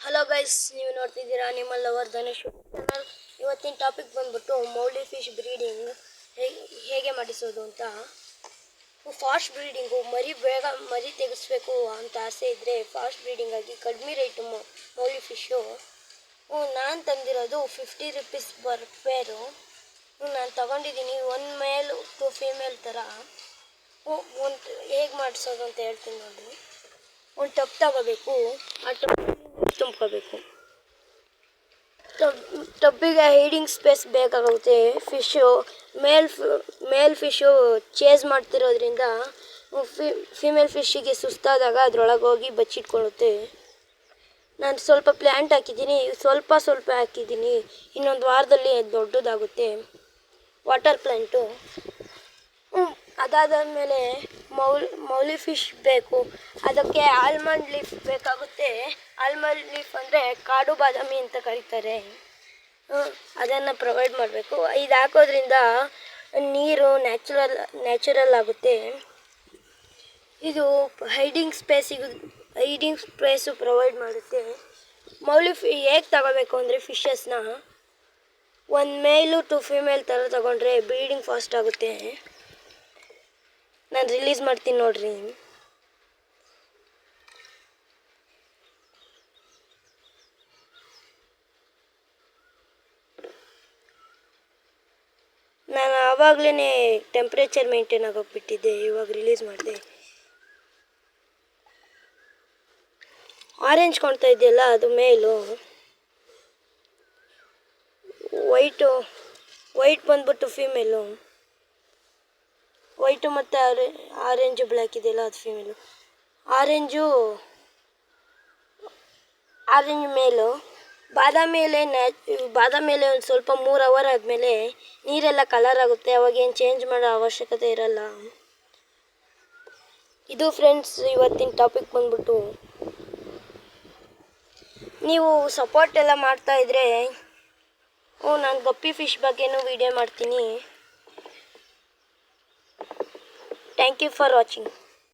Hello guys, ನೀವು ನೋಡ್ತಿದ್ದೀರಾ ನಿಮ್ಮ ಲವರ್ ಧನುಷ್ ಚಾನಲ್. ಇವತ್ತಿನ ಟಾಪಿಕ್ ಬಂದ್ಬಿಟ್ಟು ಮೌಲಿ ಫಿಶ್ ಬ್ರೀಡಿಂಗ್ ಹೇಗೆ ಮಾಡಿಸೋದು ಅಂತ. ಫಾಸ್ಟ್ ಬ್ರೀಡಿಂಗು ಬೇಗ ಮರಿ ತೆಗೆಸ್ಬೇಕು ಅಂತ ಆಸೆ ಇದ್ದರೆ ಫಾಸ್ಟ್ ಬ್ರೀಡಿಂಗ್ ಆಗಿ ಕಡಿಮೆ ರೇಟು ಮೌಲಿ ಫಿಶ್ಶು ನಾನು ತಂದಿರೋದು 50 ರೂಪೀಸ್ ಪರ್ ಪೇರು. ನಾನು ತಗೊಂಡಿದ್ದೀನಿ. ಒನ್ ಮೇಲ್ 2 ಫೀಮೇಲ್ ಥರ. ಒಂದು ಹೇಗೆ ಮಾಡಿಸೋದು ಅಂತ ಹೇಳ್ತೀನಿ ನೋಡಿ. ಒಂದು ಟಬ್ ತಗೋಬೇಕು. ಆ ಟಬ್ ತುಂಬ್ಕೋಬೇಕು. ಟಬ್ಬಿಗೆ ಹೈಡಿಂಗ್ ಸ್ಪೇಸ್ ಬೇಕಾಗುತ್ತೆ. ಮೇಲ್ ಫಿಶು ಚೇಸ್ ಮಾಡ್ತಿರೋದ್ರಿಂದ ಫಿಮೇಲ್ ಫಿಶ್ಶಿಗೆ ಸುಸ್ತಾದಾಗ ಅದರೊಳಗೆ ಹೋಗಿ ಬಚ್ಚಿಟ್ಕೊಳ್ಳುತ್ತೆ. ನಾನು ಸ್ವಲ್ಪ ಪ್ಲ್ಯಾಂಟ್ ಹಾಕಿದ್ದೀನಿ, ಸ್ವಲ್ಪ ಹಾಕಿದ್ದೀನಿ. ಇನ್ನೊಂದು ವಾರದಲ್ಲಿ ದೊಡ್ಡದಾಗುತ್ತೆ ವಾಟರ್ ಪ್ಲ್ಯಾಂಟು. ಅದಾದಮೇಲೆ ಮೌಲಿ ಫಿಶ್ ಬೇಕು. ಅದಕ್ಕೆ ಆಲ್ಮಂಡ್ ಲೀಫ್ ಬೇಕಾಗುತ್ತೆ. ಆಲ್ಮಂಡ್ ಲೀಫ್ ಅಂದರೆ ಕಾಡು ಬಾದಾಮಿ ಅಂತ ಕರೀತಾರೆ. ಅದನ್ನು ಪ್ರೊವೈಡ್ ಮಾಡಬೇಕು. ಇದು ಹಾಕೋದ್ರಿಂದ ನೀರು ನ್ಯಾಚುರಲ್ ಆಗುತ್ತೆ. ಇದು ಹೈಡಿಂಗ್ ಸ್ಪೇಸು ಪ್ರೊವೈಡ್ ಮಾಡುತ್ತೆ. ಹೇಗೆ ತಗೋಬೇಕು ಅಂದರೆ ಫಿಶಸ್ನ ಒಂದು ಮೇಲು 2 ಫೀಮೇಲ್ ಥರ ತಗೊಂಡ್ರೆ ಬ್ರೀಡಿಂಗ್ ಫಾಸ್ಟ್ ಆಗುತ್ತೆ. ನಾನು ರಿಲೀಸ್ ಮಾಡ್ತೀನಿ ನೋಡ್ರಿ. ನಾನು ಆವಾಗಲೇ ಟೆಂಪ್ರೇಚರ್ ಮೇಂಟೈನ್ ಆಗೋಗ್ಬಿಟ್ಟಿದ್ದೆ. ಇವಾಗ ರಿಲೀಸ್ ಮಾಡಿದೆ. ಆರೆಂಜ್ ಕಾಣ್ತಾ ಇದೆಯಲ್ಲ, ಅದು ಮೇಲು. ವೈಟ್ ಬಂದ್ಬಿಟ್ಟು ಫೀಮೇಲು. ವೈಟು ಮತ್ತು ಆರೆಂಜು ಬ್ಲ್ಯಾಕ್ ಇದೆಯಲ್ಲ, ಅದು ಫೀಮೇಲು. ಆರೆಂಜು ಮೇಲು. ಬಾದಾಮಿ ಮೇಲೆ ಒಂದು ಸ್ವಲ್ಪ 3 ಅವರ್ ಆದಮೇಲೆ ನೀರೆಲ್ಲ ಕಲರ್ ಆಗುತ್ತೆ. ಅವಾಗೇನು ಚೇಂಜ್ ಮಾಡೋ ಅವಶ್ಯಕತೆ ಇರಲ್ಲ. ಇದು ಫ್ರೆಂಡ್ಸ್ ಇವತ್ತಿನ ಟಾಪಿಕ್ ಬಂದ್ಬಿಟ್ಟು. ನೀವು ಸಪೋರ್ಟ್ ಎಲ್ಲ ಮಾಡ್ತಾಯಿದ್ರೆ ನಾನು ಗಪ್ಪಿ ಫಿಶ್ ಬಗ್ಗೆನೂ ವಿಡಿಯೋ ಮಾಡ್ತೀನಿ. Thank you for watching.